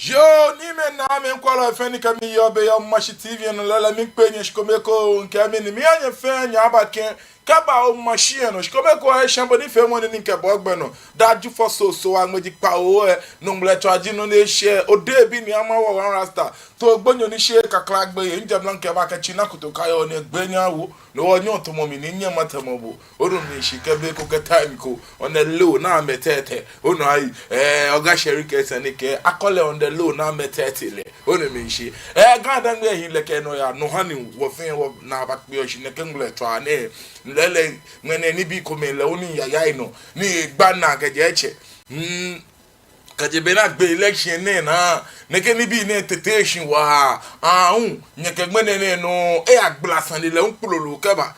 Yo, ni me na me nkwala feni ka mi yo be yo mashi TV no lala mi penye shkomeko nke mi ni mi anye fenya abaken kaba o machine no shkomeko e shambo ni fe mo ni nke bogbe no daju for so agmeji pa o e no mle to aji no na share o de bi ni ama wo one rasta to gbonyo ni share kakra gbe ye nje blanke ba ka china kuto kayo ne gbenya wo no onyo to mo mi ni nya matamobo oru mi shike be ko time ko on the low na metete ono ai oga sherike senike akole on the low na metetele ono mi shi gadan gbe hin leke no ya no hani wo fin wo na ba pe o shi ne kengle to ane lele ngene ni bi ko me le oni ya ino ni gba na keje eche kajebena gbe election ne na neke ni bi ne tetation wa nyeke gbene ne no agblasan le npololo keba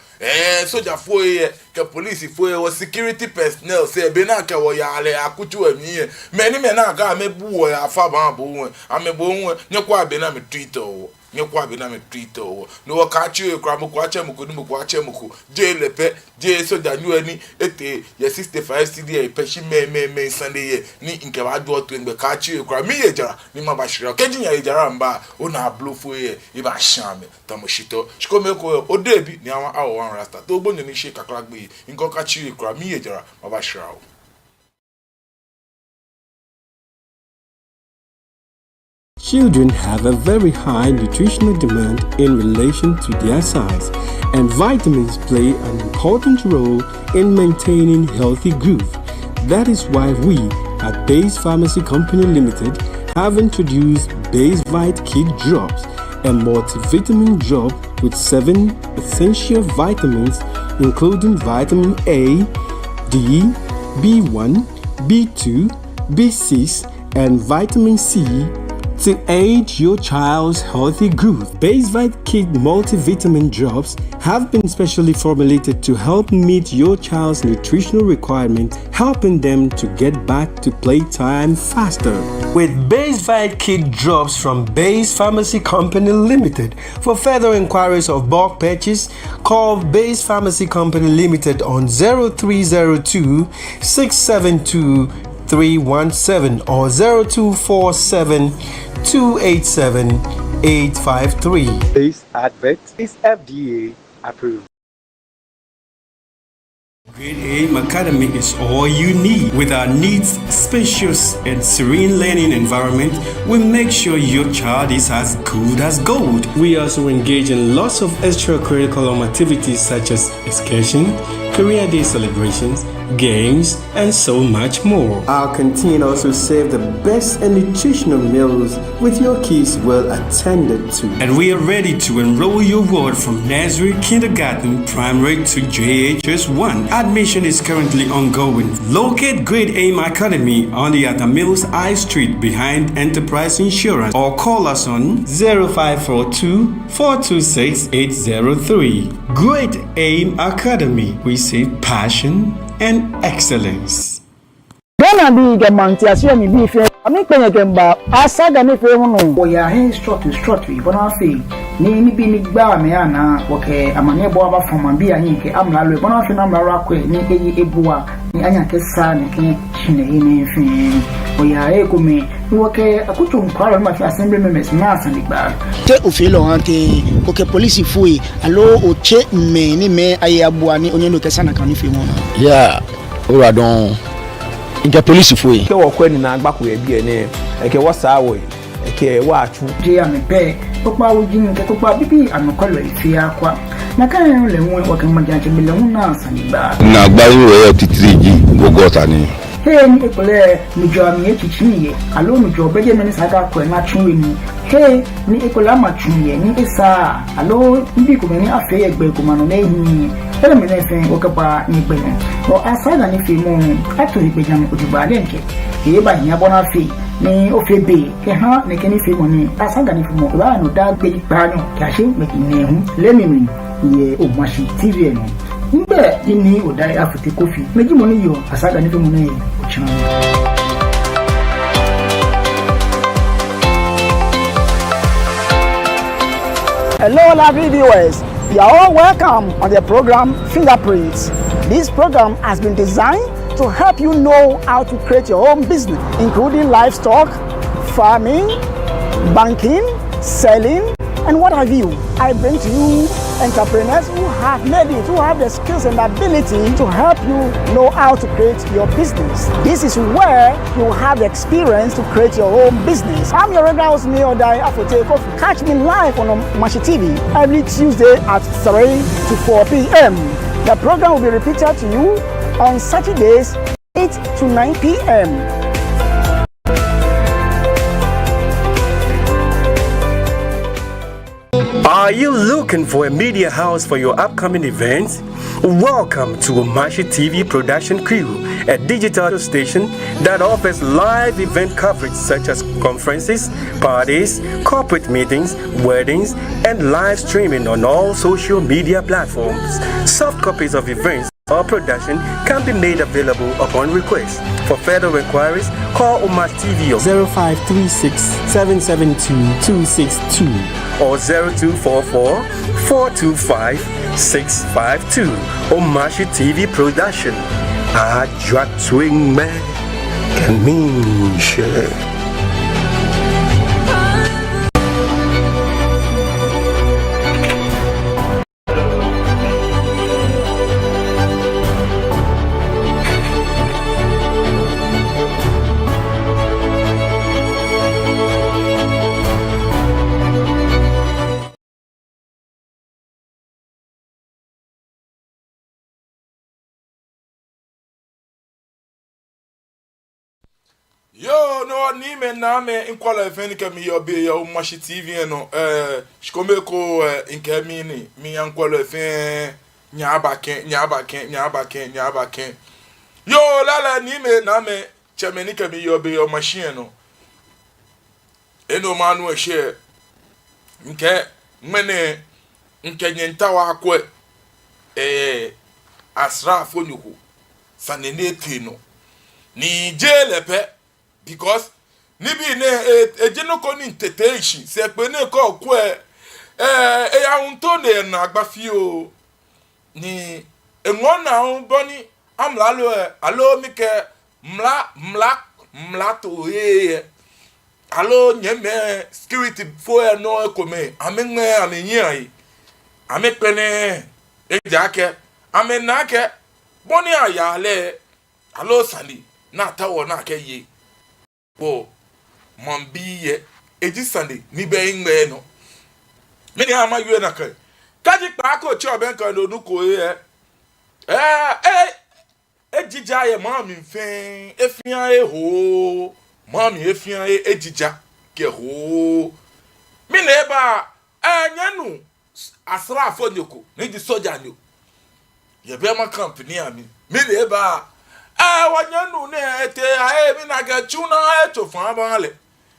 soja foye ke police foye wo security personnel say be na ke wo ya ale akutu emi meni me na ga mebu wo ya fa ba bo won amebo won nyekwa be na me Twitter wo nyekwa be na me Twitter wo no wo ka chi ekra mo kwa chemuku ni mo kwa chemuku je lepe je soja nu ani ete ye 65 cd peshi me Sunday ye ni nke ba do to ngbe ka chi ekra mi ye jara ni ma ba shira keji ya jara mba o na blow foye e ba shame tamoshito shikomeko o debi ni awon awo rasta to gbonyo ni se kakra gbe nko ka chi ekra mi ye jara ma ba shira o. Children have a very high nutritional demand in relation to their size, and vitamins play an important role in maintaining healthy growth. That is why we at Base Pharmacy Company Limited have introduced Base Vite Kid Drops, a multivitamin drop with 7 essential vitamins including vitamin A, D, B1, B2, B6, and vitamin C to aid your child's healthy growth. Base Vite Kid multivitamin drops have been specially formulated to help meet your child's nutritional requirements, helping them to get back to playtime faster. With Base Vite Kid drops from Base Pharmacy Company Limited. For further inquiries of bulk purchase, call Base Pharmacy Company Limited on 0302 672 317 or 0247 287 853. This advert is FDA approved. Grade AIM Academy is all you need. With our neat, spacious, and serene learning environment, we make sure your child is as good as gold. We also engage in lots of extracurricular activities such as excursion, career day celebrations, games, and so much more. Our canteen also serves the best and nutritional meals with your kids well attended to. And we are ready to enroll your ward from nursery, kindergarten, primary to JHS 1. Admission is currently ongoing. Locate Grade AIM Academy on the Atamills High Street behind Enterprise Insurance or call us on 0542 426 803. Grade AIM Academy. We say passion and excellence. Gana bi gamanti asio mi bi fe ami penye kemba asaga mi fe hunu o ya hen strut ibona fe ni bi ni gba me ana woke amane bo aba foma bi anyi ke amla lo ibona fe na mara ko ni eyi ebuwa ni anya ke sa ni ke chine ni fe o ya e ko me woke akutu nkwaro ma fi assembly members na asanigba te ofilo ante koke police fui alo o che me ni me ayabuwa ni onye no ke sana kan fi mo yeah ora don inter police fui ke wo kwani na agbako e bi ene ke wo sa wo ke wa atu je ame pe popa ujin ke popa bibi anokolo ifi akwa na kan le won wo kan majanche bi le na asanigba na gba iwe e titriji gogota ni hey ni ekole mi jo ami echichiye alo mi jo beje meni saga ko na chunwe ni hey ni ekola ma chunye ni esa alo ndi ko meni afe egbe ko manu na ehin ele me na fe o kapa ni gbe o asaga ni fi mu ato igbeja mi ko ju ba denke e ba nya bona fi ni o fe be ke ha ni keni fi mo ni asaga ni fi mo ba no da gbe pa no ka se me ni hu le mi mi ye o ma shi tv no Mbe ini odai afute kofi meji mo ni yo asaga ni fe mo na ochan. Hello, lovely viewers. You are all welcome on the program Fingerprints. This program has been designed to help you know how to create your own business, including livestock, farming, banking, selling, and what have you. I bring to you entrepreneurs who have made it, who have the skills and ability to help you know how to create your business. This is where you have the experience to create your own business. I'm your regular host, Neil Dai Afote Kofi. Catch me live on Mashi TV every Tuesday at 3 to 4 p.m. The program will be repeated to you on Saturdays, 8 to 9 p.m. Are you looking for a media house for your upcoming events? Welcome to Omashi TV Production Crew, a digital station that offers live event coverage such as conferences, parties, corporate meetings, weddings, and live streaming on all social media platforms. Soft copies of events or production can be made available upon request. For further inquiries, call Omashi TV 0536 772 262 or 0244 425 652. Omashi TV Production. Ajwa Twing Man can mean share. Yo, no, ni me na me inkwala efeni ke mi yobe ya Omashi TV no shikome ko inke mi ni mi ankwala efen nyabaken. Yo, lala ni me na me chemeni ke mi yobe ya Omashi no. Eno manu ehye nke mene nke nyentawa akwe asra fonyuko sanene tino ni jelepe. Because nibi ne ejinoko ni teteshi se pe ne ko ku ya unto ne na agbafio ni enwona un boni amlalo alo mike mla to alo nyeme security fo no ekome amenwe amenyi amepene ejake amenake boni ayale alo sani na tawo na keye bo mambiye eji Sunday ni be ngbe no me ni ama yue na kai kaji pa ko chi oben kan no ko ejija ye mami mfen efian ho mami efian ejija ke ho mi na ba nyanu asra afonyoko ni di soja ni ye be ma company ami mi na ba wanyanu ne ete mi na ga chuna to fan banle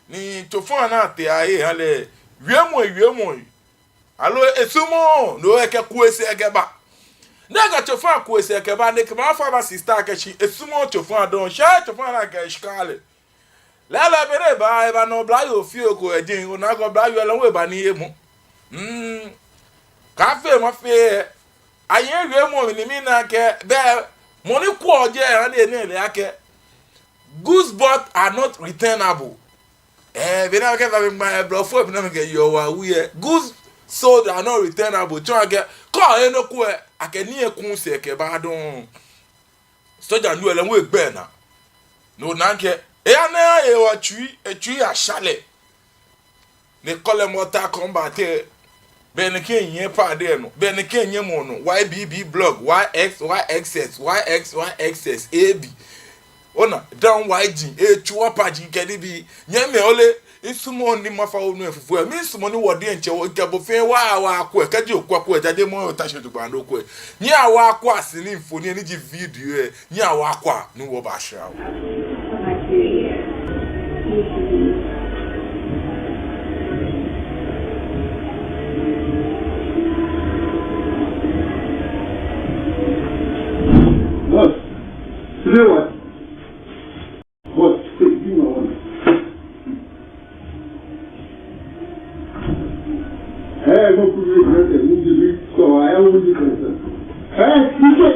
ni to fan na te hale wiemo alo esumo no eke kuese egeba na ga to fan kuese egeba ne kema fa ba sister ka chi esumo to fan don sha to fan na ga shkale la bere ba no bla yo fi oko edin o na go bla yo lo we ba ni emu ka fe mo fe ayen wiemo ni mi na ke be money quote goods bought are not returnable. We now get my blood for goods sold are not returnable. Call no que I can near Kunse Kebadon. Soja knew a way burner. No nanke. A tree a chalet. They call them water combat. Benekin ye padeno, Benekin ye mono, YBB blog, YXS, AB. Ona, down YG, chua pajin kedibi, nyame ole, isumo ni mafa onu efufu, mi sumo ni wodi enche wo nkabo fe wa akwa, kaji okwa jade mo tashe to gbando kwe. Ni awa akwa asini mfoni ni ji video ni awa akwa ni wo ba sha. You know what? What? You know what? Hey, go to the rest and you do so I always do concern. Hey, you get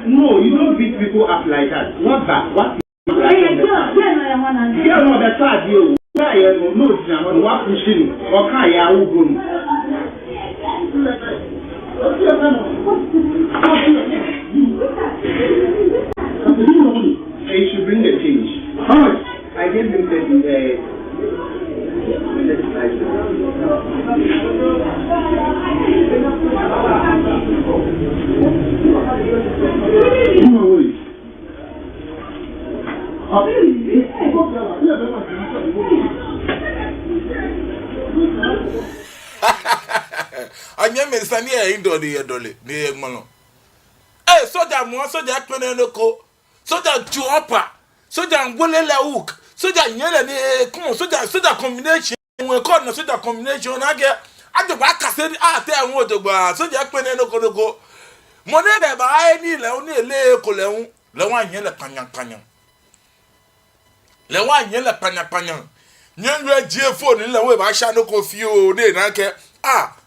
No, you don't beat people up like that. Not that. What? They should bring the change. How much? I gave them Anya mesani e indole ni ngmano. Eh soja mo soja pene noko. Soja juopa. Soja ngolele hook. Soja nyele ni kun soja combination we call no soja combination na ge adogba kasedi ate enwo odogba soja pene noko. Mo ne de ba ni le oni ele ko lehun lewon anyele panyan. Lewon anyele panyan. Nyenwe je phone ni lewon ba sha no ko fi o de na ke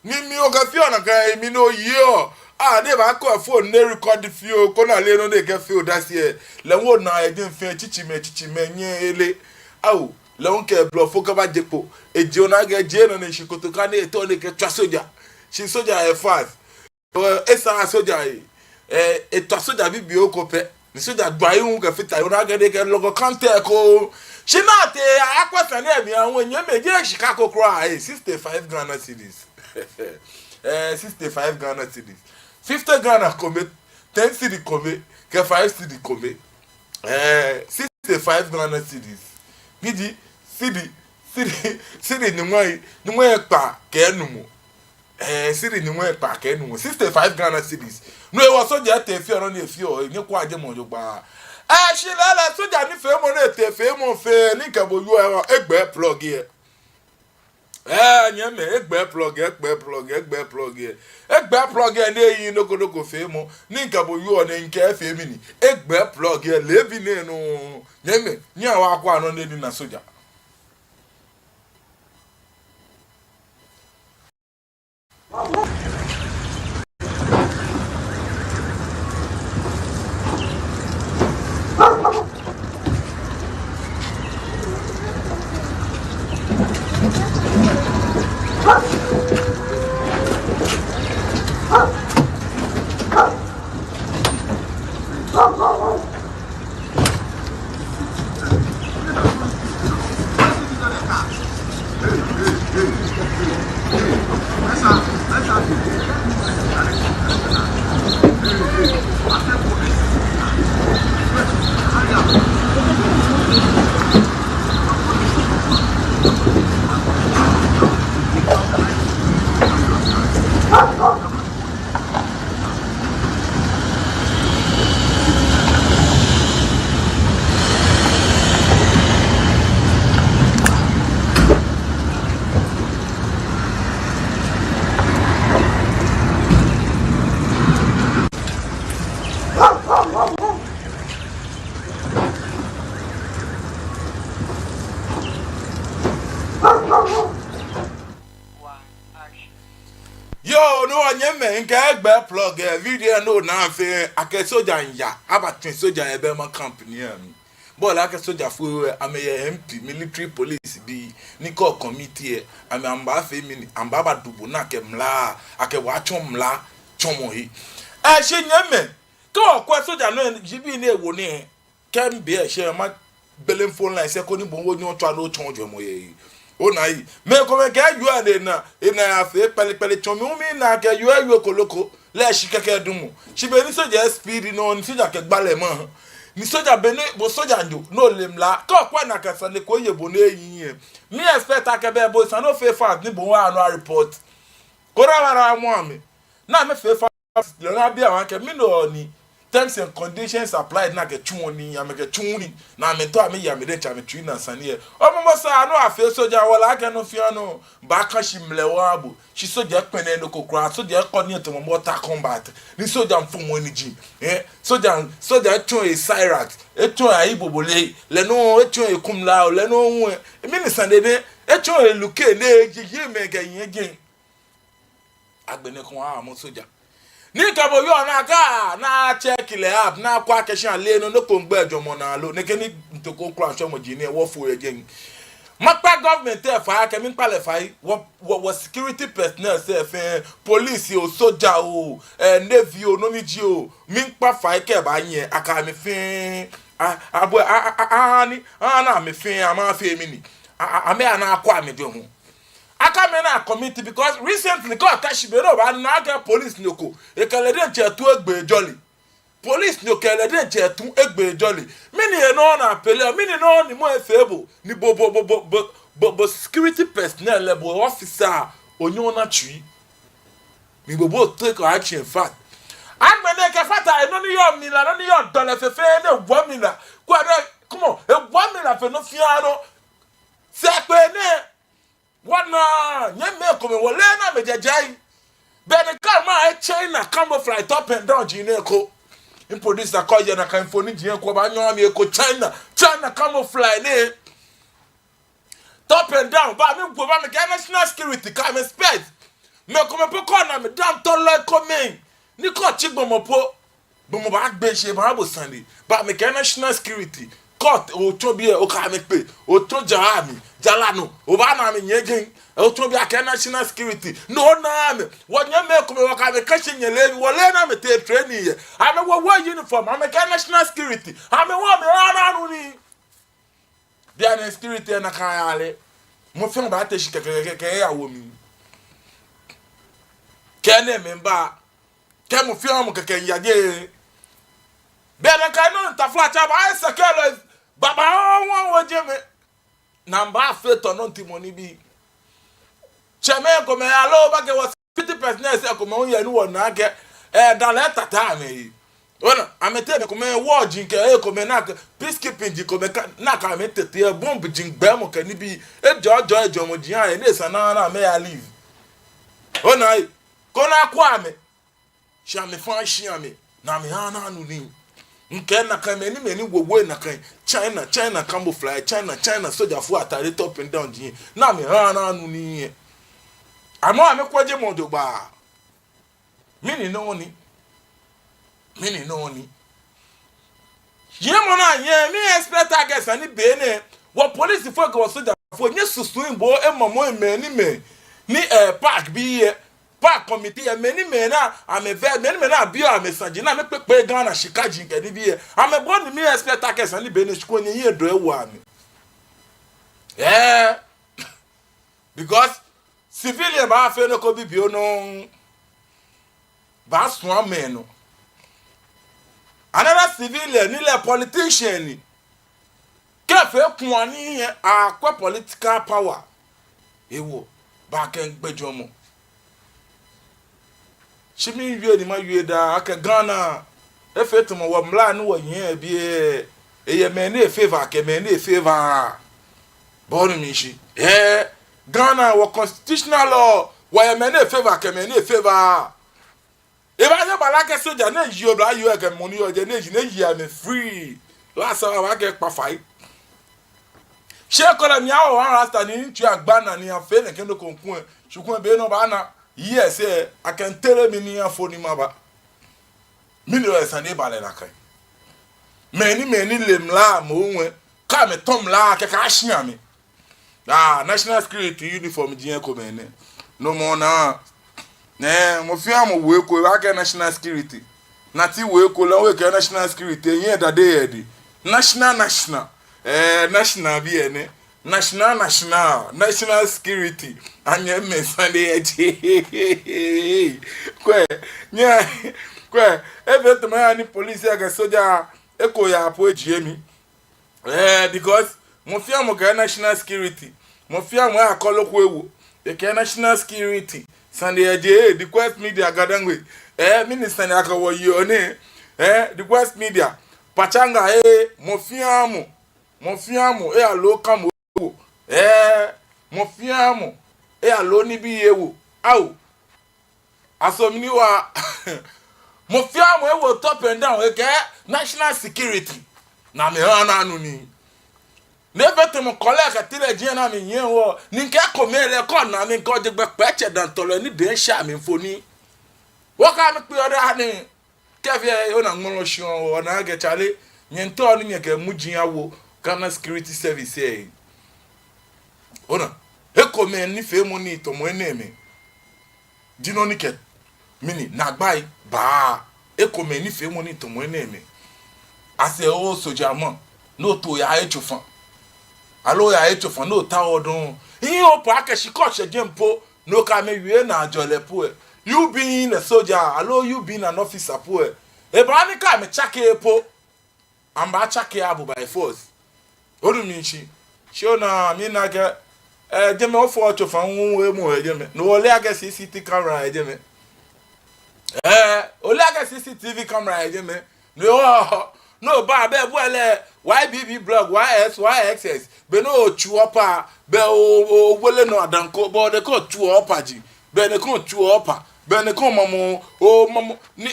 mi o ga fi ona kan mi no yi o de ba ko phone ne record fi o ko na le no de ke fi o da si e lewon na e din fi chichi me nye ele lewon ke blow fo ka ba jepo eje ona ga je no ne shikoto ka ne to ne ke twa soja shi soja e fast esa soja e to soja bibi o ko pe ni soja gba ihun ke fita ona ga de ke logo kante ko she na te akwasa na emi awon eyan meje Chicago cry 65 Ghana cedis 65 Ghana cedis 50 Ghana come 10 cedi come ke 5 cedi come 65 Ghana cedis gidi cedi ni mo pa ke enumu cedi ni mo pa ke enumu 65 Ghana cedis no e wo so je te fi oro ni e fi o ni ko aje mo jo gba shilala soja ni fe mo na te fe mo fe ni ke bo yo egbe plug here nyeme egbe plug ne yin noko fe mo ni ke bo yo na nke fe mi ni egbe plug here le bi ne no nyeme ni awa akwa no ne di na soja me nka egbe plug video no na fe ake soja nya abatwen soja ebe ma company am ball ake soja fu ameye MP military police bi ni ko committee ame amba fe mi amba ba dubu na ke mla ake wa chomla chomo hi she nyame ko kwa soja no jibi na ewo ni kem be she ma belen phone line se ko ni bo wo nyo twa no chonjo mo ye Onai, me come get you and in a pele chomi na ke you koloko, le shikeke dumu. She be ni soja speed no ni soja ke gbale mo. Ni soja bene bo soja njo no lemla. Ko kwa na ka sale ko ye bo na yin. Me expect ake be bo san no fe fast ni bo wa no report. Ko ra mo ami. Na me fe fast le na bia wan ke me no ni. Terms and conditions applied na ke chuni ameke chuni na me to ame ya me de cha me twi na sane omomo sa no afi soja wala ake no fia no ba ka shimlewa abu shi soja pene no kokra soja ko ni to mo ta combat ni soja mfumo ni ji soja tun e Cyrax etun ayi bobole le no etun e kumla le no hu mi ni sande de etun e luke ne ji me ke yin gen agbene kon a mo soja ni kabo yo na ka na check le app na kwa keshan le no ko ngbe ejomo na lo ne ke ni ntoko kra so mo ji ni e wo fo again mapa government e fa ke mi pale fa wo security personnel se police o soja o navy o no ni ji o mi pa fa ke ba yen aka mi fin abo ani ana mi fin ama fe mi ni ame ana akwa mi de ho aka me na committee because recently ko Kashibero ba na ga police nyoko e kele de chetu egbe jolly police nyoko ele de chetu egbe jolly mini e no na pele mini no ni mo efebo ni bo security personnel level officer onyo na twi mi bobo take action fast agbene ke fata e no ni yo mi la no ni yo dole fefe ne 1 million kwa come on e 1 million fe no fiaro se pe ne wana nyeme kome wole na mejejai bene kama e China camouflage top and down jineko in producer call you na kan phone jineko ba nyo mi eko China camouflage ne top and down ba mi go ba me national security ka me space me kome po ko na me down to like come ni ko chigbomo po bomo ba gbe se ba bo sande ba me national security court o to bi e o ka me pe o to jami jalano o ba na me nyegen o to bi aka national security no na me wonya me ko me waka me ka chinyele wole na me te training ye ame wo uniform ame ka national security ame wo me ana nu ni dia na security na ka yale mo fe ba te shikeke ya wo mi kene me ba ke mo fi am keke yage bebe ka no ta flat ba ai sekelo baba won wo je me namba feto no ntimoni bi cheme ko me alo ba ke was 50% se ko me on ye ni won na ke da le tata me ona amete me ko me wo jin ke ko me na peacekeeping ji ko me na ka me tete bomb jin gbe mo ke ni bi e jojo mo jin an e sana me ya leave ona ko na kwa me sha me fan shi ame na me ana anu ni nke na kan meni wowo na kan China camouflage China soldier fu atare top and down jin na me ana anu ni amo ame kwaje modo ba mini no ni yemo na ye mi expect agents ani be ne wo police fo ko soldier fo nye susu imbo e momo meni me ni park bi ye park committee e meni me na ame ve meni me na bio ame sanje na me pepe Ghana shikaji nke ni bi ye ame bon mi expect agents ani be ne shiko nye ye do ewu ame because civilian ba fe no ko bibio no ba so ame no another civilian ni le politician ni kefe kun ani akwa political power ewo ba ken gbejo mo shimi wie ni ma wie da aka Ghana efe to mo wa mla ni wo yen bi eye me na favor ke me na favor bonu mi shi Ghana wa constitutional law wa me na favor ke me na favor eba ye balake soja na yi obla you ke money o je na yi am free last hour wa ke pa fai she ko la mi awo wan rasta ni ntu agba na ni afe ne ke no konkun shukun be no ba na yes I can tell me ni afoni maba mini o esane bale na kan many lemla mo nwe ka me tom la ke ka ahia me national security uniform jiyan ko me ne no more na mo fi am we ko wa ke national security na ti we ko la we ke national security yin dade yedi national bi ene national security anya me sande eje kwe ebe to ma ni police aga soldier eko ya apo ejiemi because mo fi am ke national security mo fi am akolokwo ewo ke national security sande eje the quest media gadangwe minister ni akawo yi oni the quest media pachanga mo fi am alo kam mo fi am alo ni bi ewo awo asomni wa mo fi am ewo top and down national security na me hana anu ni nebete mo kolega tire je na me yen wo ni nke ko me record na me ko de gbe peche dan tolo ni de sha me foni wo ka me pe oda ni kevie o na ngbon shon o na ge chale nyen to ni ke mujin awo Ghana security service ona eko me ni fe mo ni to mo eneme dino ni ke mini na gbai ba eko me ni fe mo ni to mo eneme ase o soja mo no to ya echofan alo ya echofan no ta odun yin o pa ke shiko seje mpo no ka me wie na ajole po you being a soldier alo you being an officer po e ba ni ka me chake po amba chake abu by force odumichi shona mi na ke jeme o fo echofan won mu ejeme no ole aga CCTV camera ejeme ole aga CCTV camera ejeme no ba be buele YBB blog YXS be no chu opa be o wele no adanko bo de ko chu opa ji be ne ko chu opa be ne ko mamo o mamo ni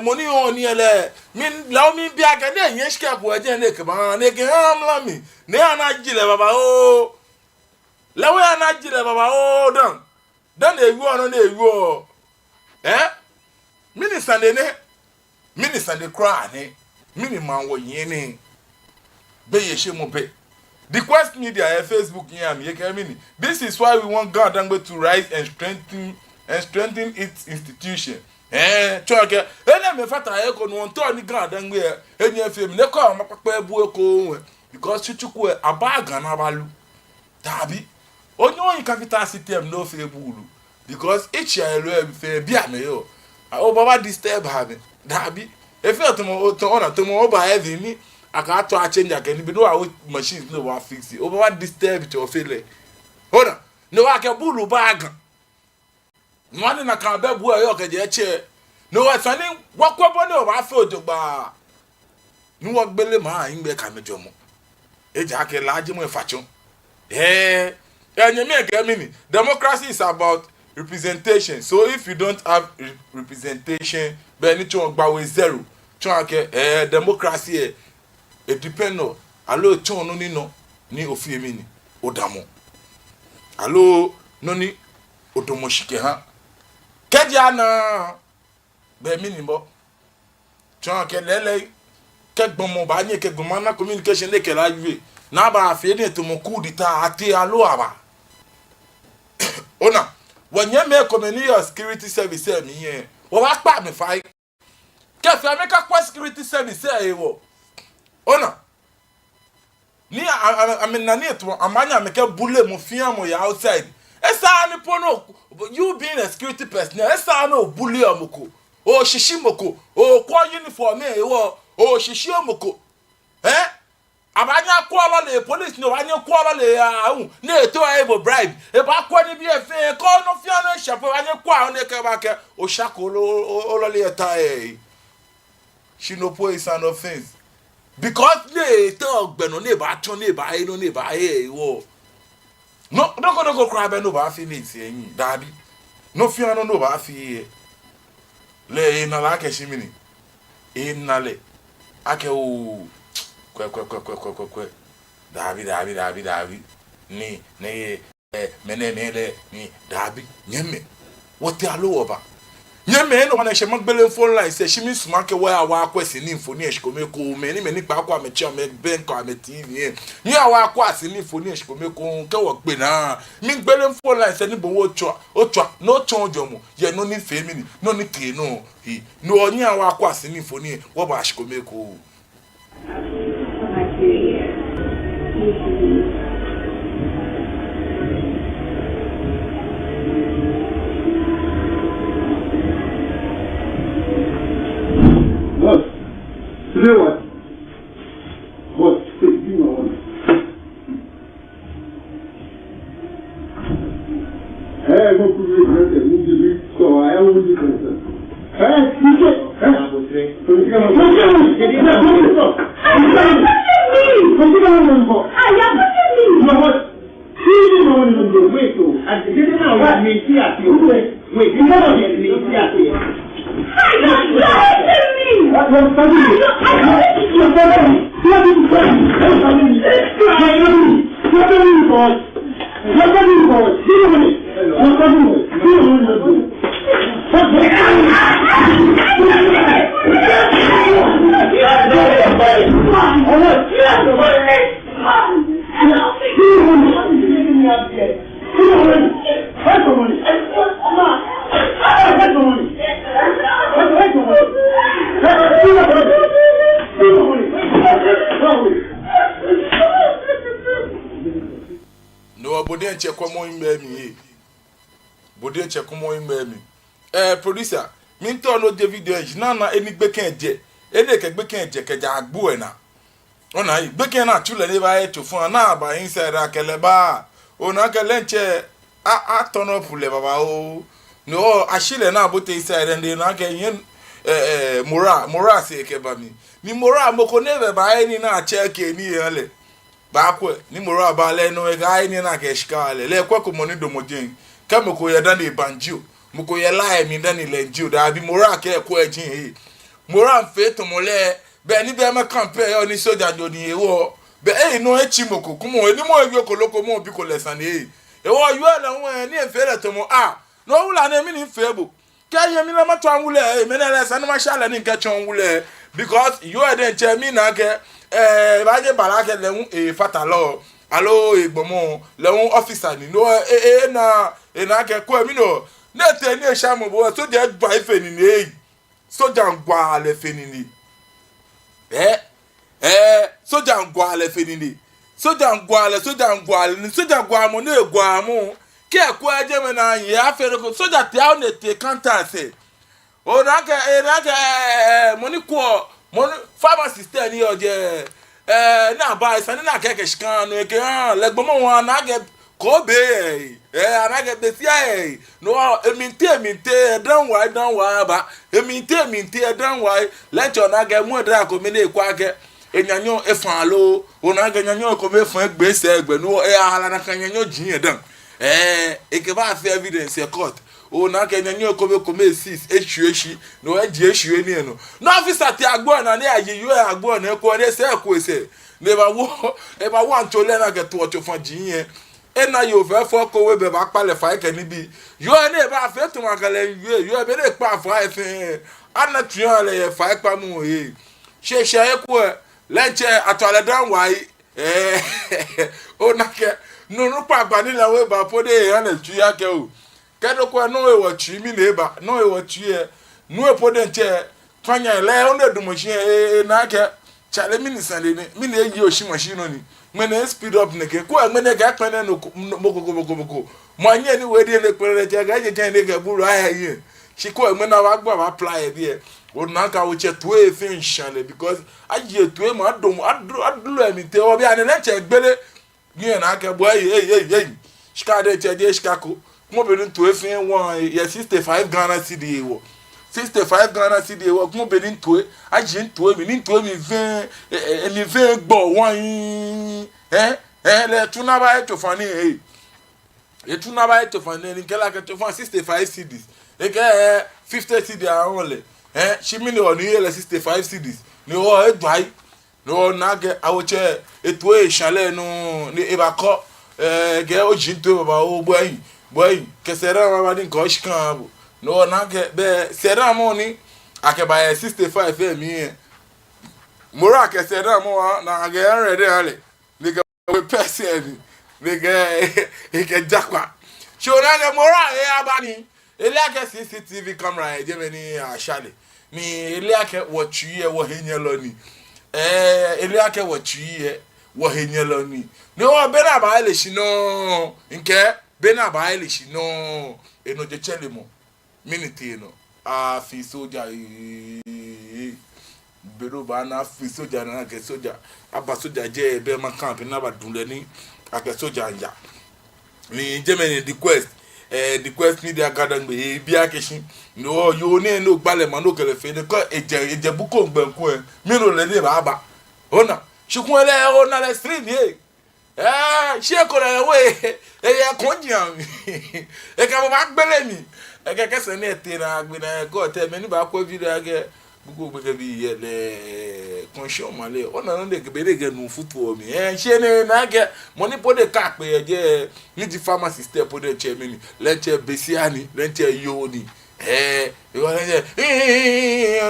moni o ni ele min law mi bi aga ne yen shika bo je ne ke ba ne ke amla mi ne ana jile baba o lawe ana jile baba o dan ewu ono na ewu minister de cry ne minimum wo yene be ye shemo be the quest media Facebook yam ye kemini this is why we want God to rise and strengthen its institution choke ene me fata e ko no nto ni God enye fem ne ko mapapa ebu eko because chuchuku abaga na balu tabi onyo capital system no fe bulu because each year fe bia me yo o baba disturb have dabi if you to ba heavy ni aka to a change again be no our machines no wa fix it over disturb it or fail hold on no wa ke bulu bag nwani na kan be bu ayo ke je che no wa sani wa ko bo no wa fe ojogba ni wo gbele ma yin be ka mejo mo eja ke laaje mo efachun me get meaning democracy is about representation. So if you don't have representation, ben it won't gba we zero. Chonke democracy it depend on allo chon no ni ofiemi ni odamo. Allo no ni odomoshike ha. Keja na be minimum. Chonke lele kegbon ba ni kegbon na communication le ke la yue. Na ba fi ni to mo coup d'etat ati allo aba. Ona when you make community security service me here wo wa pa me fai ke fi ameka kwa security service wo ona ni amena ni to amanya me ke bule mo fia mo ya outside esa ni pono you being a security person esa no bule amoko o shishi moko o kwa uniform e wo o shishi amoko abanya kwala le police no anya kwala le ahun na eto ebo bribe e ba kwa ni bi efe ko no fia no shapo anya kwa ne ke ba ke o shakolo o le eta shinopo is an offense because le to gbenu ne ba tun ne ba ino ne ba wo no go cry be no ba fi ni ti eyin dabi no fia no ba fi le na la ke shimini inale ake o kwe dabi ni ne mene ni dabi nyeme what they allow over. Nye me no wana shema gbele phone line say she means make where awa kwesi ni info ni eshkomeko many pa kwa me chia me bank kwa me TV ni awa kwa si ni info ni eshkomeko ke wo gbe na mi gbele phone line say ni bo wo twa no chonjo mo ye no ni femi no ni ke no hi no ni awa kwa si ni info ni wo ba eshkomeko Today what? What? You know what? Hey, go to the president. You give me so I am with the president. Hey, you say? Hey, I'm with you. So you can go. I am pushing me. You know what? See you know when you wait to. And this is now what me see at you. Wait, you know what me see at you. What was family? Your family. Your family. Your family boy. Your family boy. Your family. No, Bodin check one more in me. Bodin check one more in me. Producer, Minto no David Nana any bacon jet. Any bacon jet, a buena. Oh, no, bacon not too late to phone now by inside a caleba. Oh, Naka Lenche, I turn up Leva. No, I should now put inside and then I can Mora say kebami. Ni Mora moko never buy any na check ni ele. Bakwe ni Mora ba le no ga ni na ke shikale. Le kwa ko moni do modin. Ka moko ya dan e banjo. Moko ya la mi dan le nju da bi Mora ke ko ejin e. Mora nfe to mole be ni be ma campaign oni soja do ni ewo. Be no echi moko kumo ni mo ewi okoloko mo bi ko lesan e. Ewo yu ala won ni enfe le to mo no wula na mi ni febo. Kaya mi na matwa wule me na lesa na ma shala ni nke chon wule because you are den che mi na ke ba je barake le fatalo alo egbomo le officer ni no na ke ko mi no na te ni shamu bo so je gba ife ni ni so jangwa le fe ni so jangwa le fe ni so jangwa mo na egwa mo ke ko aje me na ya fere ko so that ya na te counter say o na ke money ko money pharmacist ni oje na ba isa na ke shikan no ke legbomo won na ke ko be na ke be sia no eminte dan wa ba eminte dan wa lecture na ke mu dra ko me na ekwa ke enyanyo efan o na ke enyanyo ko me fun egbese egbe no ala na kan enyanyo jin dan it va faire evidence in court. O na ke nyanyo ko me 6 echi no eji echi ni no. No officer ti agbo na aye yu agbo na ko re se ko se. Never want to learn get to for jin na yo fe fo ko we be ba pale fa ke ni bi. Yo na ba fe to makale you be dey pa fa fe. Ana tuan le fa pa mu e. She ko lenche atwale dan wai o na ke no pa bani la we ba pode ya na tu ya ke o kedo ko no e wo chi mi na ba no e wo chi e no e pode nche twanya le o na dumo chi na ke chale mi ni sande ni mi na yi o shi machine ni me na speed up ne ke ko me na ga pene no moko mo anye ni we de le pere je ga je je ne ke buru aya yi shi ko me na wa gba ba apply there o na ka wo che to e fin shanle because aje to e ma do adulu mi te o bi an le che gbele you na ke boy shikade cheje shikako mo be nto efin won ye 65 Ghana cedi wo 65 Ghana cedi wo mo be nto aje nto mi mi vin gbo won le tuna ba to fani tuna ba to fani ni kala ke to fan 65 cedis e ke 50 cedi only shimini oni le 65 cedis ni o e dwai no nage awoche eto e chale no ni ebako ge ojinto baba o gbo yin boy kesera mama ni gosh kan no na ke be sera mo ni akeba 65 mi mora kesera mo na age ready ale nigga we person nigga he jakwa shona le mora e abani ele ake CCTV camera e je me ni ashale ni ele ake wo twie wo henyelo ni ele ake wo twie wo henyelo ni no be na ba ele shi no nke be na ba ele shi no eno je chele mo minute no a fi soja bero ba na fi soja na ke soja aba soja je be ma camp na ba dunle ni ake soja anja ni je me ni request the quest media garden be bia keshin no yo ne no gbale ma no kele fe ne ko eje buko ngbenku e mi no le ni baba ona shikun ele ona le street ye she ko le we ye konjian e ka mo ba gbele mi e ke kese ne te na gbe na ko te me ni ba ko video age buko gbe bi ye le conscious male ona no de gbe de nu football mi she ne na ge money po de ka pe je ni di pharmacy step po de che mi ni lenche besiani lenche yoni yo lenche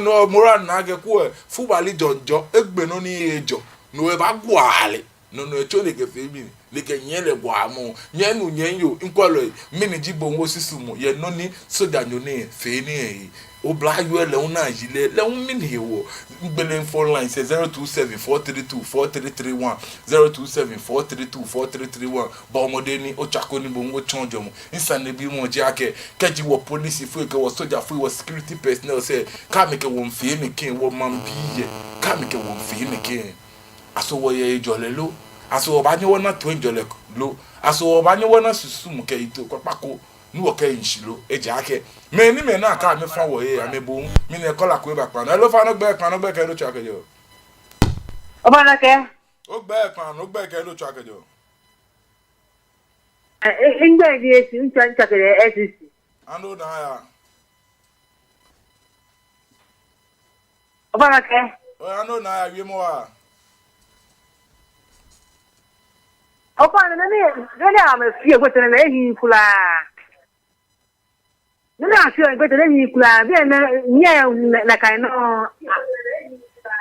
no moran na ge ku football jonjo egbe no ni ejo no e ba gwale no echo de ge fe mi le ke yen le gwa mo yen nu yen yo nkwalo mini jibo wo sisu mo ye no ni soja nyo ni fe ni obla yo le una jile le un mini wo gbele phone line say 0274324331 0274324331 ba omode ni o chako ni bo ngo chonjo mo insane bi mo je ake keji wo police fu ke wo soja fu wo security personnel say ka me ke wo mfie me kin wo man biye ka me ke wo mfie me kin aso wo ye jole lo aso wo ba ni wona to jole lo aso wo ba ni wona susu mu ke ito papako ni wo ke inshilo eje ake me ni me na ka me fa wo ye amebo mi ne kola ko ba pa na lo fa no gbe ke lo chakejo Obanake o gbe ke lo chakejo ingbe di esi ncha chakere SCC ando na ya Obanake ando na ya wi mo wa Opa na ni am fie gbote na ehi kula na fie gbote na ehi kula bi na nye na kan no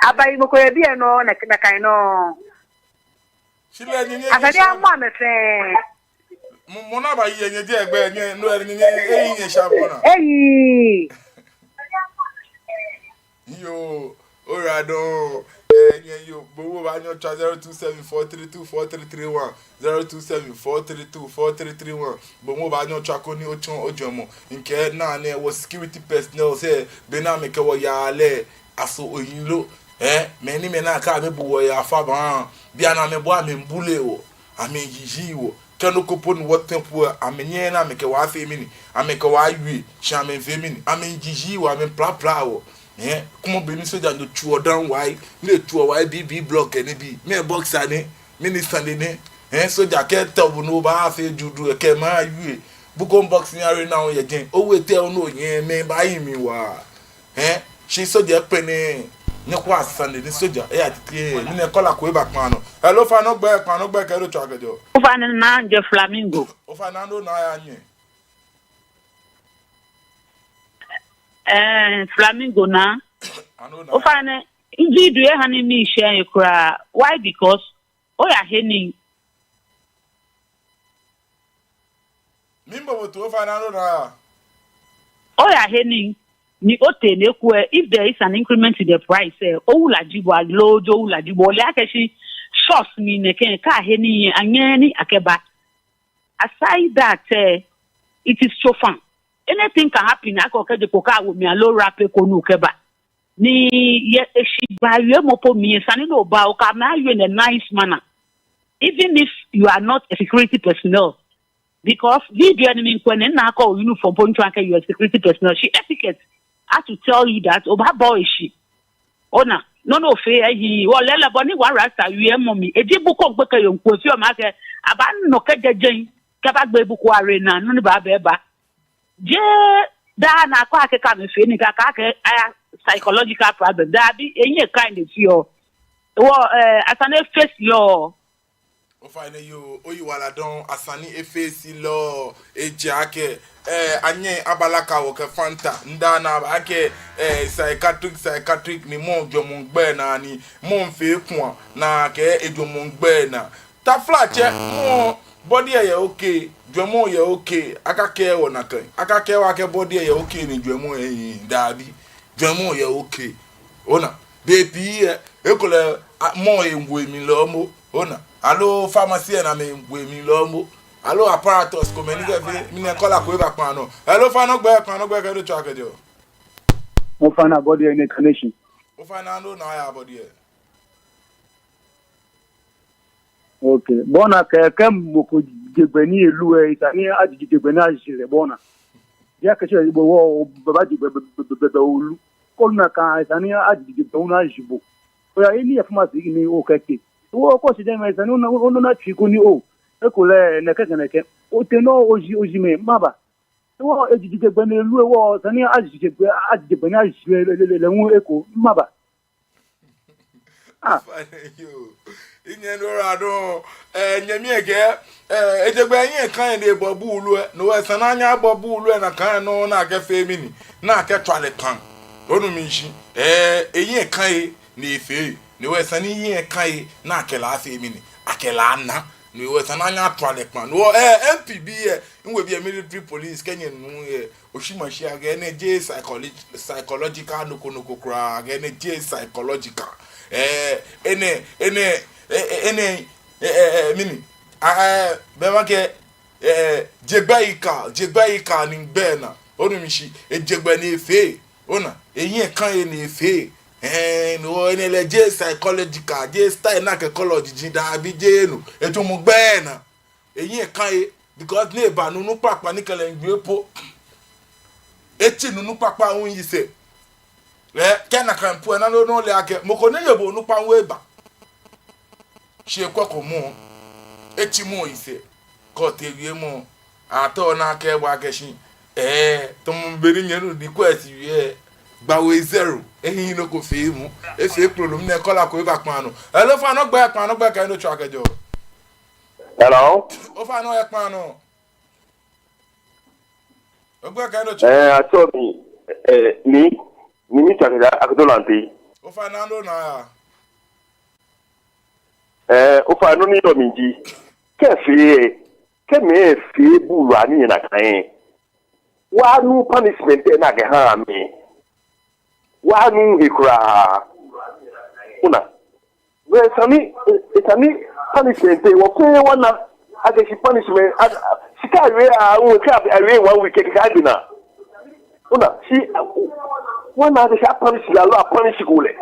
abai mo ko bi no na kan no sile ni asade amma me fe mo na ba ye nye je egbe nye no eri nye eyi nye sharp na eyi yo orado yo bowo ba nyo 0274324331 0274324331 bowo ba nyo chako ni ochon ojomo nke na na wo security personnel say be na me ke wo ya le aso oyinlo me ni me na ka me bu wo ya fa ba bia na me bo ame mbule wo ame yiji wo kanu kopon wo tempo amenye na me ke wa fe mini ame ke wa wi sha me fe mini ame yiji wo ame pla wo kuma be ni soja no tuo down why le tuo why bb block ene bi me boxer ni minister ni soja ke tabu no ba fe judu ke ma yu buko boxing are now ye gen o we tell no yen me ba yin mi wa she soja pe ni kwa sande ni soja atike ni ne kola ko e ba pan no hello fa no gbe ke ro twa kejo o fa na je Flamingo o fa na no na ya yin Flamingo na o fa na inji du e hani mi share kura why because o ya heni mimbo botu o fa na no na o ya heni ni ote ne ku if there is an increment to the price o wula jibo alojo wula jibo le akeshi shots mi ne ken ka heni anyani akeba aside that it is so fun. Anything can happen. I can get the coca with me a low rap konu keba. Ni ye she buy you mopo me sani no ba o ka na you in a nice manner. Even if you are not a security personnel, because video enemy when na call uniform point tracker you are security personnel. She etiquette had to tell you that oba boy she. Ona no fair he o lela boni wa rasta you mommy. E di buko gbe ke yo nko fi o ma ke aba no ke jejen ke ba gbe buko arena no ni ba ba. Je da na kwa ke ka me fe ni ka ke psychological problem da bi enye kind of fear wo asane face your o fine you o you wala don asani efesi lo ejake anye abalaka wo ke fanta nda na ake psychiatric ni mo jomungbe na ni mo nfe kun na ke ejomungbe na ta flache mo body ye okay dwomo ye okay akake wo na kan akake wa ke body ye okay ni dwomo dabi dwomo ye okay ona baby ekole mo engwe mi lo mo ona allo pharmacie na me engwe mi lo mo allo apparatus ko me ni ke mi ne kola ko ba pan no allo fa no gbe ke do chwa ke dio mo fa na body in connection o fa na no na ya body okay bona ke mo ko jegbeni elu itani ajiji jegbeni ajire bona ya ke se igbo wo baba jigbe olu ko na kan itani ajiji jegbeni ajibo o ya ili pharmacy ni o keke wo ko se dem itani ono na chiku ni o e ko le neke o te no oji me maba wo ejiji jegbeni elu wo itani ajiji jegbeni ajire le nwu eko maba yo inye no rado nyami ege ejegbe yin kan de bobu ulu no we sananya bobu ulu na kan no na ke femini na ke twale kan onu mi shi eyin kan ni efe ni we sani yin kan na ke la femini akela na ni we sananya twale kan no MPB nwe bi military police kenye nu oshimashi aga na je psychological no kra aga na je psychological ene mini bema ke jegbaika ni bena onu mi shi ejegba ni efe ona eyin kan ni efe no ene le je psychological je style na ke college jin da bi je nu eto mu gbe na eyin kan because ne ba nunu papa ni kele ngbepo eti nunu papa un yise kena kan pu na no le ake moko ne yebo nu pa we ba she kwako mu eti mu ise ko te wie mu ato na ake gba ake shi to mu beri nyeru di kwesi wie gba we zero ehin no ko fe mu e fe problem ne kola ko ba pan no hello fa no gba kan no twa akejo hello o fa no e pan no o gba kan no twa ato mi ni chakira akdolante o fa na ndo na o fa no ni do minji ke me fi buru ani na kan wa nu punishment na ke ha mi wa nu ikura una we sami etani punishment wo pe wana age shi punishment sika we a un ka we 1 week ke ka bina una si wana de sa punish la lo punish gole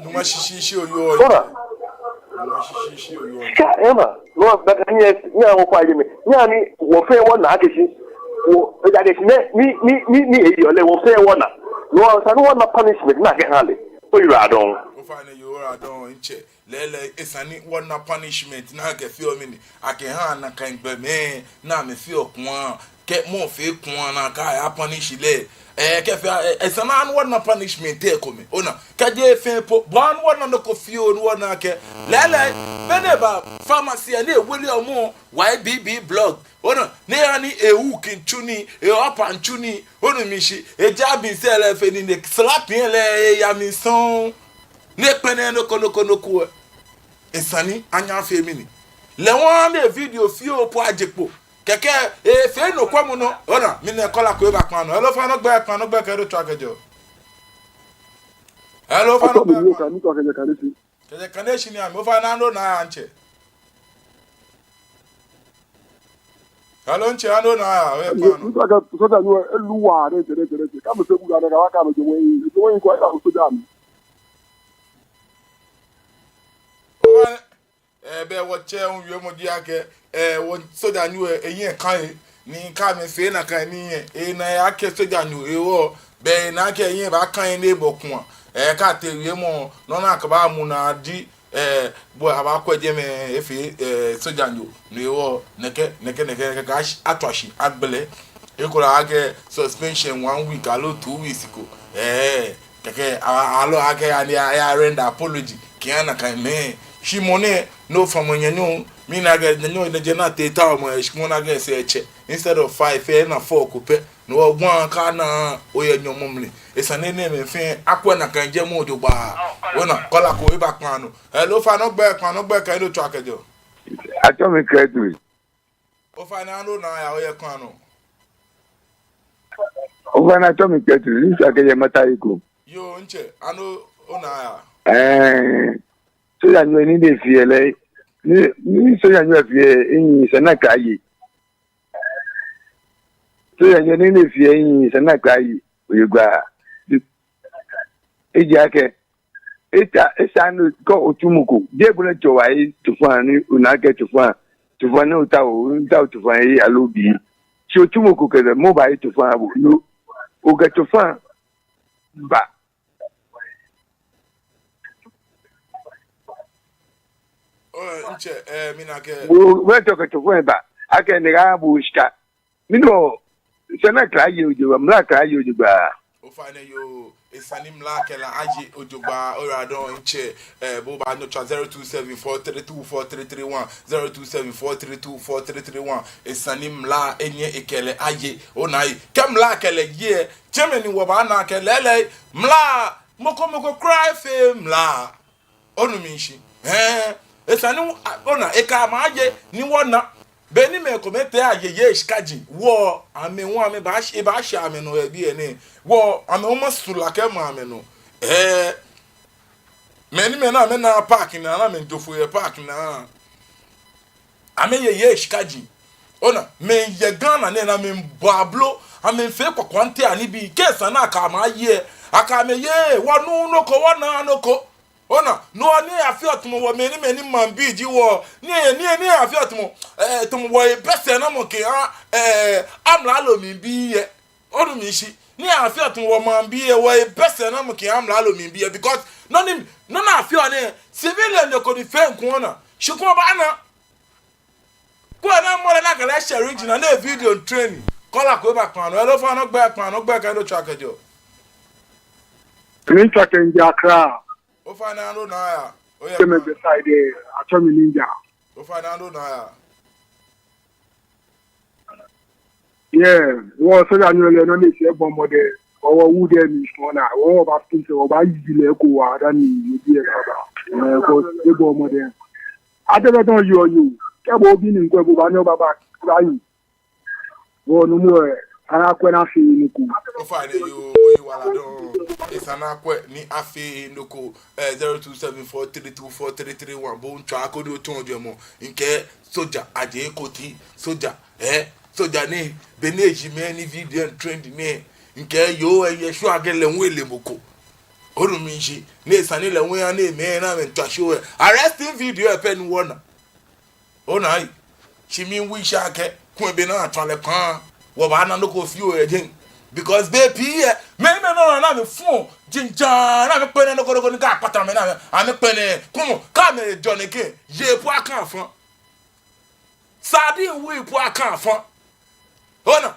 numa shishi oyo ora numa shishi oyo ka ema no ba ka nya wo kwa yeme nya ni wo fe wona akeshi wo akeshi ni e yo le wo fe wona no sa no wona punishment na ke hale o you adon o fa ne you adon nche lele esani wona punishment na ke fi o mi ni ake han na kan gbe me na me fi okun ke mo fe kun na ka ya punish le ke fe esana no wona punishment e ko me ona ka je fe po ban wona no ko fi o wona ke lele beneba pharmacy na eweli omo YBB blog ona ne ani ewu kinchuni opanchuni onu mi shi ejabi sele fe ni slap le ya mi son ne pene no kono esani anya fe mi ni le won le video fi o po ajepo keke fe no kwamu no ona mi ne kola ko ba pan no hello fa no gbe ke do twa kejo hello fa no gbe ke kaneshi ni am o fa na no na anche hello nche ando na we pan no so da no eluwa re ka mo se gura na wa ka mo je won ko ya so da mi be wo che un wie mo di ake wo soja nu eyin kan ni ka me fe na kan ni na ya ke soja nu wo be na ke eyin ba kan ni bokun ka te wie mo no na ka ba mu na di bo aba ko je me efe soja nu ni wo neke ka atwashi agbele e ko la ake suspension 1 week alo 2 weeks ko keke alo ake ya render apology kiana kan me shimone no from nyanyo mi na ga nyanyo na je na teta mo shimona ga se eche instead of 5 na 4 kupe no ogwan ka na oye nyomomle esane ne me fin akwa na kan je mo odogba wona kola ko e ba kan no hello fa no gbe kan do track ejo atomic credit o fa na no na ya oye kan no o fa na atomic credit ni sa ke je matayiko yo nche ano ona ya so ya nwe ni de fiele ni so ya nwe fie yin sana kayi so ya nwe ni de fie yin sana kayi oyegba eji ake esa no ko otumuko de bule to wa yi tufan ni unake tufan ni uta tufan yi alobi si otumuko ke mo ba yi tufan abu no o ga tufan ba nche mina ke we to ke tufan ba ake ni ga bu shika mino sana kayi ojo mla kayi ojo ba o fa ne yo esanim la kela aji ojogba oradon nche bo ba no 0274324331 0274324331 esanim la enye ekele aji onai kem la kele ye chemeni wo ba na kele le mla moko cry fe mla onu minshi esanim ona eka ma aje ni wona beni me komete ayeye iskaji wo ame won ame ba sha ame no ebi ene wo ame o masula ke ma ame no meni me na me na park na me ndofo ye park na ame yeye iskaji ona me ye Ghana ne na me bablo ame fe kwakwante ani bi kesa na aka ma ye aka me ye wonu no ko wona no ko ona no ani afiatumo wo meni mambi ji wo ni afiatumo tumo wo pese na mo ke amla lo mi bi ye odu mi shi ni afiatumo wo mambi ye wo pese na mo ke amla lo mi bi ye because no na afio ne civilian de ko di fen ko na shukun ba na ko na mo na ka la share original na video training kola ko ba kan no elo fa no gba ka do track ejo Green track in Accra. O Fernando Naya. O yeah. Come beside the Atomi Ninja. O Fernando Naya. Yeah, well, so that you know, they say bomb the or wood and Mishmona, or about things about easily go than you dear because they bomb there. I don't know you. Cabo being in Quebo, I know about crying. Oh, no more. And I can't see you. O Fine, you are it's an aqua ni afe noko 0274324331 bon chako do tonjo mo nke soja aje koti soja soja ni beneji me ni video trend ni nke yo ye shu agele nwele moko oruminji ne sani le won ya na me na me twasho arresting video e pen wona onai chimi wisha ke kun be na atwale kan wo ba na no ko fi o ejin because baby me no na me phone jinja na me pene no ko ni ka pata me na me pene kumo ka me Johnny ke ye po aka fon sadi we po aka fon ona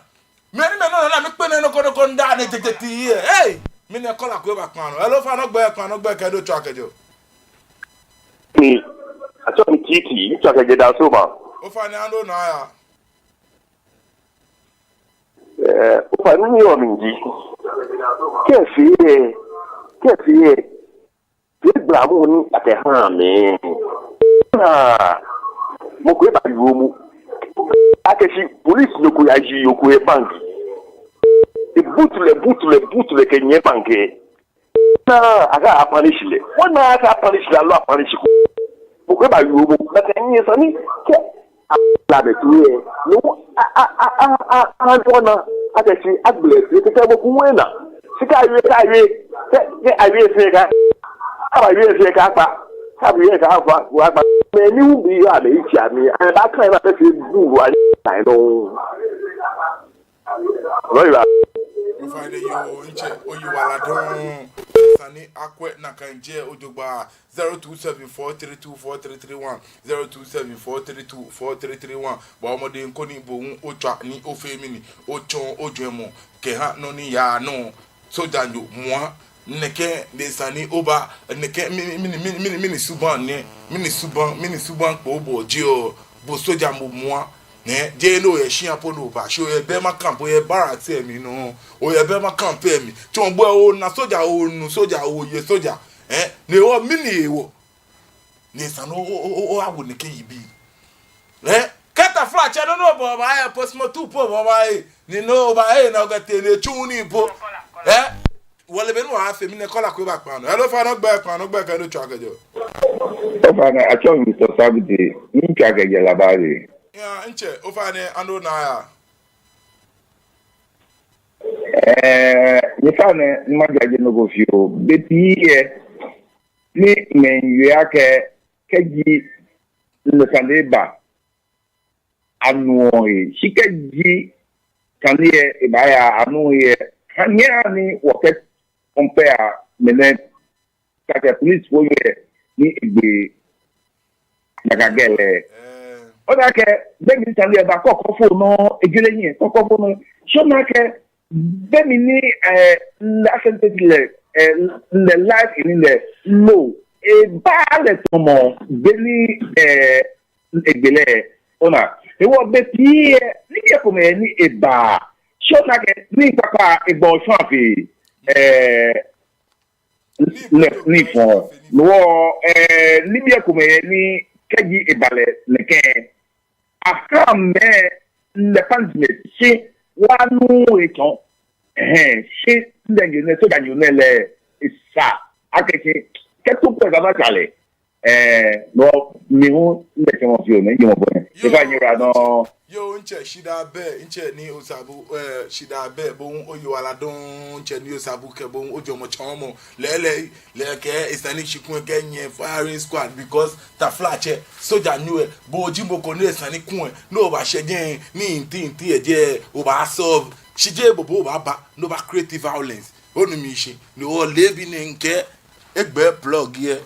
me no na me pene no ko nda ne teteti hey me ne kola ko ba kan no hello fa no gbe ka do track ejo ni aso mi titi ni track ejo da so ba o fa ni ando na ya o fa ni o minji kefi ti gba mu ni ate han mi mo ko ba yo mu akeshi police no ko ya ji yo ko e bank e boot le ke nye bank na aga apanish le wona aga apanish la lo apanish ko mo ko ba yo mu na ke nyi so ni ke la be tu e no wona akeshi agbele ti ke mo ku wena sika iwe ke iwe se ka aba iwe se ka pa sabi ye ka fa wa pa me ni wu bi ya le ichi ami an ba kan ba se bu wa ni tai no right you find you inche oyu wala don sani akwe na kanje odogba 0274324331 0274324331 ba omode nkoni bo un otwa ni ofemi ni ochon ojuemo ke ha no ni ya no so danjo moi neke de sani oba neke mini suban ko bo jio bo soja mo mo ne je no ye hia po no ba so ye be ma camp ye barracks mi no o ye be ma camp mi ti won bo o na soja o nu soja o ye soja ne o mini ewo ne sano o awo ne ke yibi kata flat cha no bo ba ya posmo tu po bo ba ni no ba na ga te ne chuni po wole be no afa mi ne kola ko ba pa no hello fa no gba pa no gba ka no chwa gajo o fa na acho Mr. Sabide ni chwa gajo la bari ya nche o fa ne ando na ya ni fa ne ma gajo no go fio be ti ni men yake keji le kandeba anoi shikeji kanie ibaya anoi hanya ni woket compare menen kake police wo ye ni igbe nagagele oda ke bemi tali ba kokofo no ejele yin kokofo no so na ke bemi ni la sentence le life in the low e ba le tomo beni egbele ona ewo be ti ni ke ko me ni eba so na ke ni papa egbo so afi ni fo no ni bi ko me ni keji ebale le ke aka me le pandemic si wanu eton si ndenge ne so danyo ne le isa akeke ketu pe ga ba kale no mi hu le ke mo fi o ne yo bo ne e ba nyira no yo nche shida be nche ni osabu shida be bo oyo aladun nche ni osabu ke bo ojo mo chomo le ke isani chikun ke yen firing squad because ta flache soja new bo jimbo ko ni isani kun no ba shejen ni nti eje o ba solve shije bobo ba no ba creative violence onu mi se ni o lebi ni nke egbe plug ye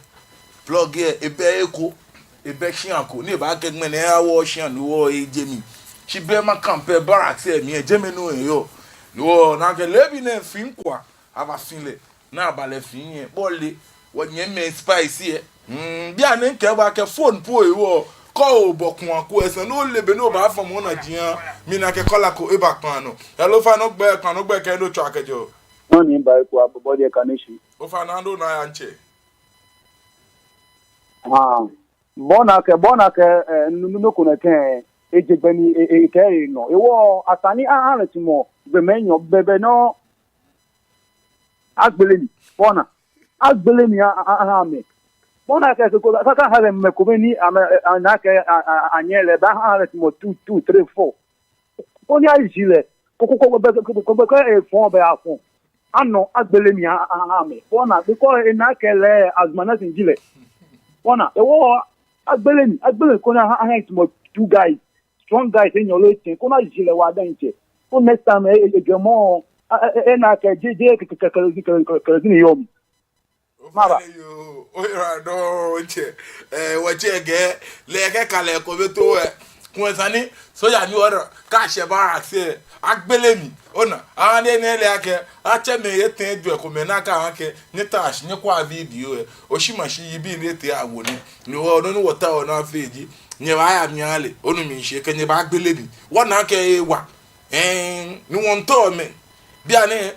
ebe eko ebe shianko ni ba kegme ne awo shian ni wo ejemi shibe ma campe barracks mi ejemi no yo ni wo na ke lebi ne fin kwa aba finle na ba le fin yen bole wo yen me spice bi an nke ba ke phone po ewo ko bokun ako esen no lebe no ba fo mo na jian mi na ke kola ko e ba kan no hello fa no gbe ke no twa kejo no ni ba ko abobo de kaneshi o fa na ndo na ya nche bona ke nunu kuna ke ejegbeni ke no ewo atani ahan timo be menyo bebe no agbeleni bona agbeleni ahame bona ke ko ka ha me ko ni na ke anyele ba ha timo 2 3 4 oni ajile ko e fon be afon ano agbeleni ahame bona because na ke le azmana sinjile bona ewo agbeleni ko na ha timo 2 guys strong guys in your late ko na jile wa dan che ko next time ejemo na ke jeje ke ni yom mara o ira do nche wa chege le ke kale ko beto kun sani soja ni order ka se bara se agbeleni ona an ne le ake a che me yeten edu ko me na ka ake ni tash ni kwa video o shimashi yibi ni te awo ni wo no wota o na feji nye ba ya miale onu mi se ke nye ba agbeleni wona ke wa ni won to me bia ne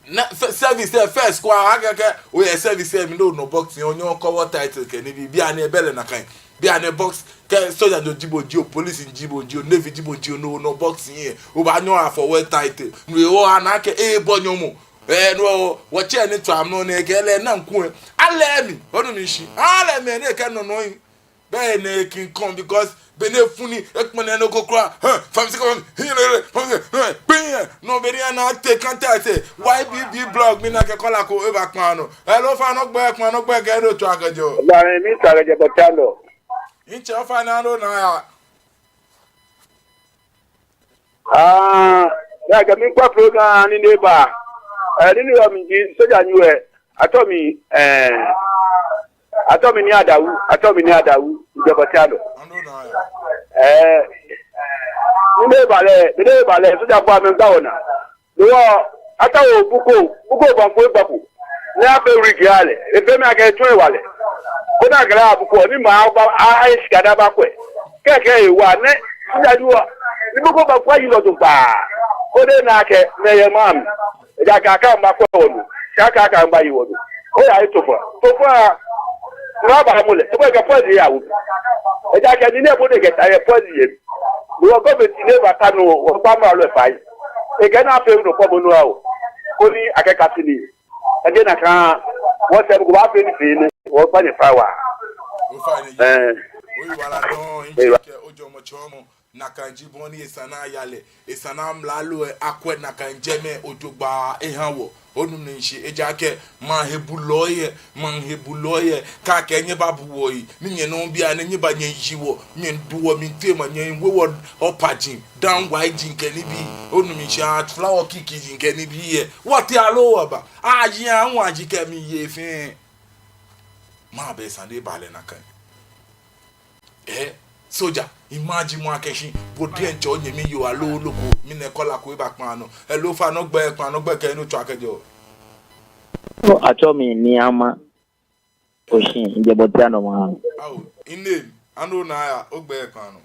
na service first kwa agake o ye service mi no boxing onyo cover title ke ni bia ne bele na kan bia ne box ke soldier do jibo police jibo navy jibo no boxing here o ba nyo for well title we o anake bonyo mo no wo che ni to am no ne ke le na nku ale mi onu mi shi ale mi ne ke no be ne kin come because be ne funi ekpone no kokra famsi come here no be na take contact YBB blog mi na ke kola ko e ba pan no hello fa no gbe ke do to agajo la mi tagaje botalo inche ofa na no na ya ga mi kwa program ni neighbor ni yo mi soja ni we atomi ni adawu je botalo ni bale soja kwa me gba ona lo atawo buko ban ko gbapo na be rigale e be ma ke tun wale ko na gra abu ko ni ma ba a iskada ba ko keke wa ne ndaduwa ni ko ba kwa yilo to ba ko de na ke me ye mam e ja ka ka mba ko wodu ka ka mba yi wodu o ya to fa na ba mule e ba ka podi ya wo e ja ke ni ne bo de ke ta ye podi ye wo go be ti ne ba ta no wo ba ma lo fa yi e ke na fe no ko bo no awo ko ni akeka ti ni e de na kan wo se go ba fe ni fe ni wo pa ni fa wa oyi wala don injike ojo mo chomo nakanji boni esana yale esana mlalo akwe nakanjeme odogba ehanwo onum ne nshi ejake man hebuloye ka kenye babu woyi ninye no bia ne nyiba nye yiwo nye duwo mi tema nye wewo opajin down wide nke ni bi onum nshi flower kiki nke ni bi ye what alo aba aji anwa aji ke mi ye fin ma be sande bale nakan soja imagine mo akeshi bodi encho nyemi yo alo loko mi ne kola ko ba pan no e lo fa no gbe ke no to akejo no acho mi ni ama oshin nje bodi ano ma aw ine anu na ya ogbe pan no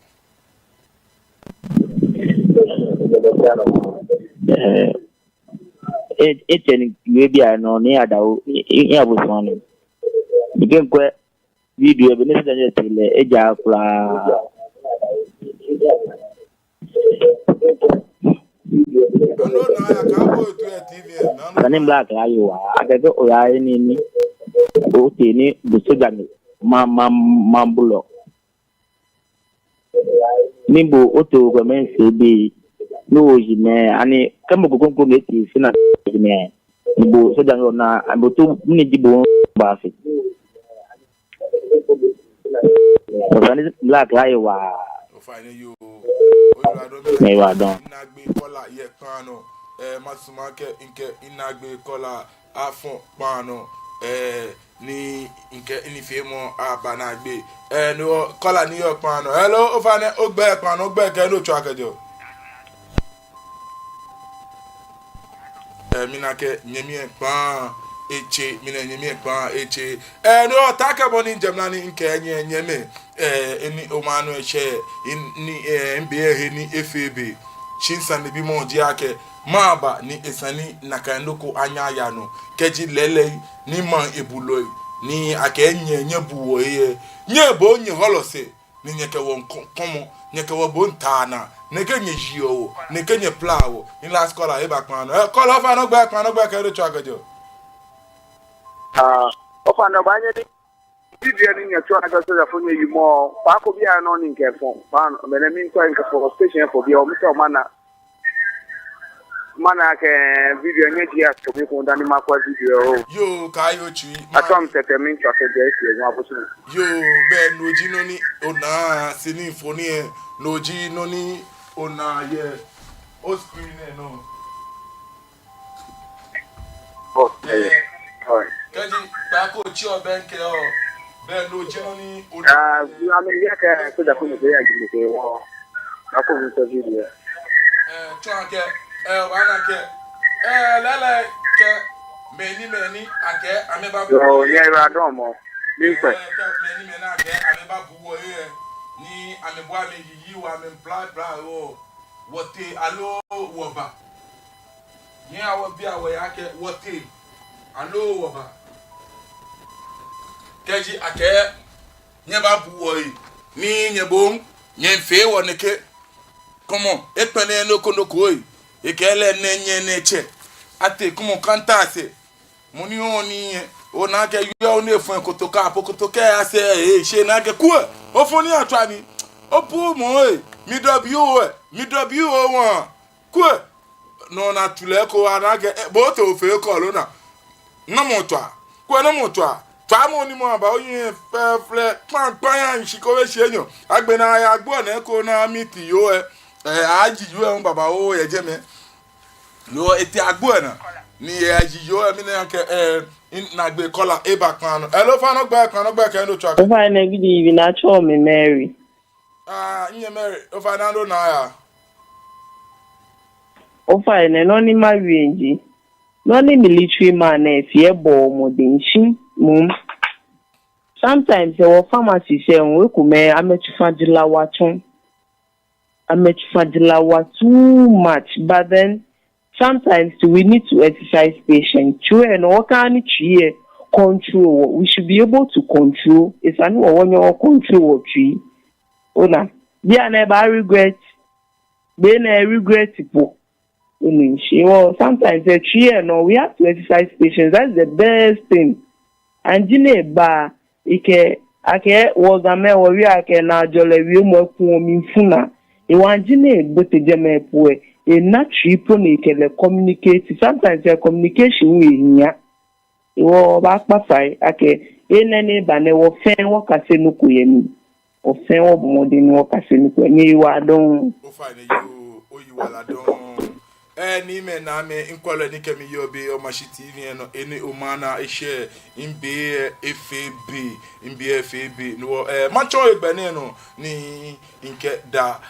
eten we bia no ni adawo e abuso no igen ko video ebe nesi danye tile eja kula kani black ayo wa agege oya ni o te ni busoja ni mambulo nimbo oto ko men se bi no jime ani kamo gogongo ngeti sina jime nimbo soja na aboto ni dibo ba fi Ofani black ayo wa ofani yo mewa don inagbe kola ye pano masumake nke inagbe kola afon pano ni nke inifemo abanagbe no kola ni yo pano hello ofani ogbe pano ogbe ke no cho akejo minake nyemi pan eche mina nyemi pan eche no taka boni jamnani nke nyeme eni omanu eche ni mba he ni efebe chinsa ni bi mo ji ake maba ni esani nakandoko anya ya no keji lele ni man ebuloi ni ake nye buwo ye nye bo nye holose ni nyeke won komo nyeke wo bontana neke nye jio neke nye plawo ni last call e back man call off no gba ke do chagajo ofa no banye ni video ni nya twa na so for you more pa ko bia no ni nke fon pa me na min kwa nke for station for bia o mto mana ke video nya dia ko bi ko ndani makwa video yo kayo chi atom tete min twa ke dia ke nwa bosu yo be noji no ni ona sini foni e noji no ni ona ye o screen e no Kaji ba ko chi o ben ke o be noji no ni ona ya ke so da ko ni ya ji ke wo ako mi to video twa ke wana ke lele ke meni ake ameba bu yo ye ra don mo mi pe meni ake ameba bu wo ye ni amebo ame yi wa me bla o wote alo woba ni awo bi awo ya ke wote alo woba keji ake nyeba bu wo yi ni nyebom nyemfe wo neke comment epene no konoko yi ekele nenye neche ate kumo kantase muni oni ona ke yo ni fun kotoka apokotoka ase se na ke ku o fun ni atwa ni o pu mo mi w won ku no na tule ko ana ke bo to fe ko lo na mo twa ku na mo twa twa mo ni mo aba oyin fle pan yan shi ko we se yan agbe na ya gbo na ko na mi ti yo aji yo baba o ye je me lo eti agbuena ni ajiyo mi na ke na gbe kola e back man hello fa no gba ke no track o fa na gidi bi na cho me Mary nye Mary o fa na do na ya o fa na no ni ma wienji military man if you bo mo denshi mum. Sometimes our pharmacy say we come amechufadila too much, but then sometimes we need to exercise patience. Control. We should be able to control. It's an one your control tree. Ona. Be a never regret. Be a regretful. Sometimes a tree no, we have to exercise patience. That's the best thing. And Jine ba ike was a me or ake na jole wi mo ku mi funa. E wan Jine bote jeme poe. E na tree pone ke le communicate. Sometimes the communication we nya. Iwo ba pafai ake enene ba ne wo fen wo kase no kuyemi o fen wo bomode no kase no kuyemi wa don o fa ne yo o yi wala don ni me na me inkwalo ni kemi yo be o mashiti ni no eni o mana ehye imbe FAB no macho egbene no ni inke da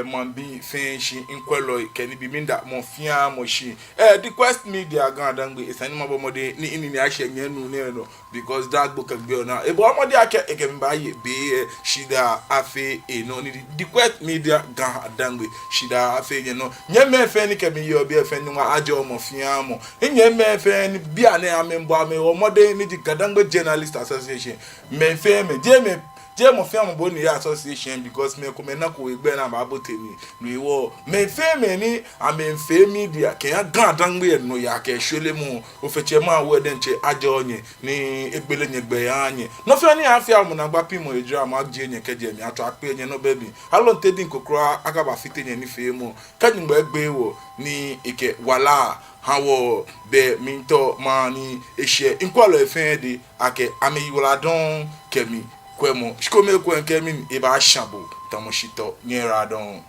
mambi fenshi inkwalo keni bi minda mo fia mo shi the quest media gan dangbe isani mabo mode ni ini ahye nyanu ne no because that book agbe na e bo mode ake ekemi ba ye be shida afe no ni the quest media gan dangbe shida afe ye no nyeme fe ni kemi yo be fe ni wa ajo mo fia mo nyeme fe ni bia na amembo ame o mode ni di gadangbe journalist association me fe me je mo fe mo boni association because me come na ko egbe na ba boteni no iwo me fe me ni amemfe media ke ya gadangbe no ya ke hwele mu o feche ma wo den che ajo onye ni egbele nyegbe ya anye no fe ni afia mo na gba pimo ejira ma je nye keje mi ato ape nye no baby alon tedi nkokro akaba fite nye ni fe mu kanyingba egbe wo ni ike wala hawo be minto mani ehye inkwalo efende ake ameyiwala don kemi kwemo shikome kwen kemi eba shabo tamoshito nyera don